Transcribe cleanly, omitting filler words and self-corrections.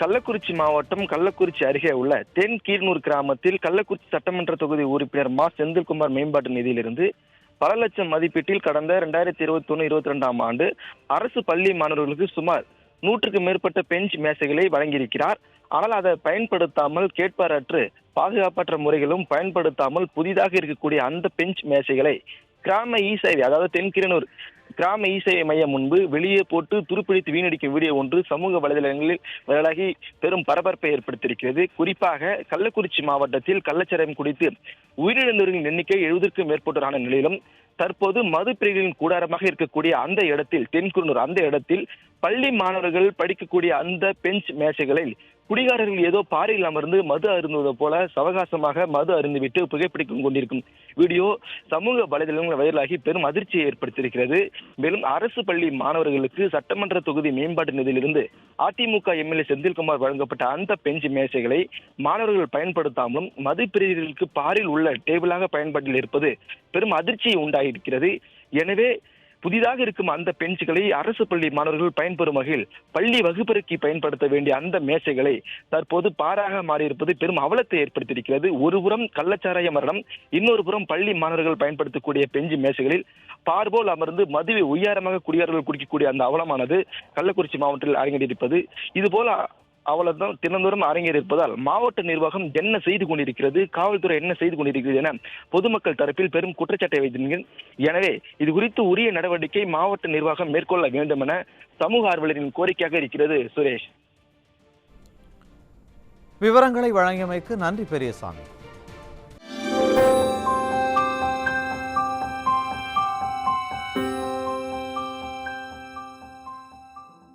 கள்ளக்குறிச்சி மாவட்டம் கள்ளக்குறிச்சி அருகே உள்ள தென்கீரனூர் கிராமத்தில் கள்ளக்குறிச்சி சட்டமன்ற தொகுதி உறுப்பினர் மா செந்தில்குமார் மேம்பாட்டு நிதியிலிருந்து பல லட்சம் மதிப்பீட்டில் கடந்த 2021-22ஆம் ஆண்டு அரசு பள்ளி மாணவர்களுக்கு சுமார் 100க்கும் மேற்பட்ட பெஞ்ச் மேசைகளை வழங்கியிருக்கிறார். ஆனால் அதை பயன்படுத்தாமல் கேட்பாரற்று பாதுகாப்பற்ற முறைகளும் பயன்படுத்தாமல் புதிதாக இருக்கக்கூடிய அந்த பெஞ்ச் மேசைகளை கிராம இ சேவை, அதாவது தென்கிரனூர் கிராம இ சேவை மையம் முன்பு வெளியே போட்டு துருப்பிடித்து வீணடிக்கும் வீடியோ ஒன்று சமூக வலைதளங்களில் வைரலாகி பெரும் பரபரப்பை ஏற்படுத்தியிருக்கிறது. குறிப்பாக கள்ளக்குறிச்சி மாவட்டத்தில் கள்ளச்சாராயம் குடித்து உயிரிழந்தவர்களின் எண்ணிக்கை 70க்கும் மேற்பட்டோரான நிலையிலும் தற்போது மது பிரிவுகளின் கூடாரமாக இருக்கக்கூடிய அந்த இடத்தில் தென்குன்னூர் அந்த இடத்தில் பள்ளி மாணவர்கள் படிக்கக்கூடிய அந்த பெஞ்ச் மேசைகளில் குடிகாரர்கள் ஏதோ பாறையில் அமர்ந்து மது அருந்துவது போல சவகாசமாக மது அருந்துவிட்டு புகைப்பிடிக்கும் கொண்டிருக்கும் வீடியோ சமூக வலைதளங்கள் வைரலாகி பெரும் அதிர்ச்சியை ஏற்படுத்தியிருக்கிறது. மேலும் அரசு பள்ளி மாணவர்களுக்கு சட்டமன்ற தொகுதி மேம்பாட்டு நிதியிலிருந்து அதிமுக எம்எல்ஏ செந்தில்குமார் வழங்கப்பட்ட அந்த பெஞ்ச் மேசைகளை மாணவர்கள் பயன்படுத்தாமலும் மது பிரிவுகளுக்கு பாரில் உள்ள டேபிளாக பயன்பாட்டில் இருப்பது பெரும் அதிர்ச்சியை உண்டாகியிருக்கிறது. எனவே புதிதாக இருக்கும் அந்த பெஞ்சுகளை அரசு பள்ளி மாணவர்கள் பயன்பெறும் வகையில் பள்ளி வகுப்பறைக்கு பயன்படுத்த வேண்டிய அந்த மேசைகளை தற்போது பாராக மாறியிருப்பது பெரும் அவலத்தை ஏற்படுத்தியிருக்கிறது. ஒருபுறம் கள்ளச்சாராய மரணம், இன்னொரு புறம் பள்ளி மாணவர்கள் பயன்படுத்தக்கூடிய பெஞ்சு மேசைகளில் பார்போல் அமர்ந்து மதுவை உயரமாக குடியார்கள் குடிக்கக்கூடிய அந்த அவலமானது கள்ளக்குறிச்சி மாவட்டத்தில் அரங்கேறியிருப்பது. இதுபோல அவ்வளவுதான் தினந்தோறும் அரங்கேறியிருப்பதால் மாவட்ட நிர்வாகம் என்ன செய்து கொண்டிருக்கிறது, காவல்துறை என்ன செய்து கொண்டிருக்கிறது என பொதுமக்கள் தரப்பில் பெரும் குற்றச்சாட்டை வைத்திருக்கிறேன். எனவே இது குறித்து உரிய நடவடிக்கை மாவட்ட நிர்வாகம் மேற்கொள்ள வேண்டும் என சமூக ஆர்வலரின் கோரிக்கையாக இருக்கிறது. சுரேஷ், விவரங்களை வழங்கியமைக்கு நன்றி பெரியசாமி.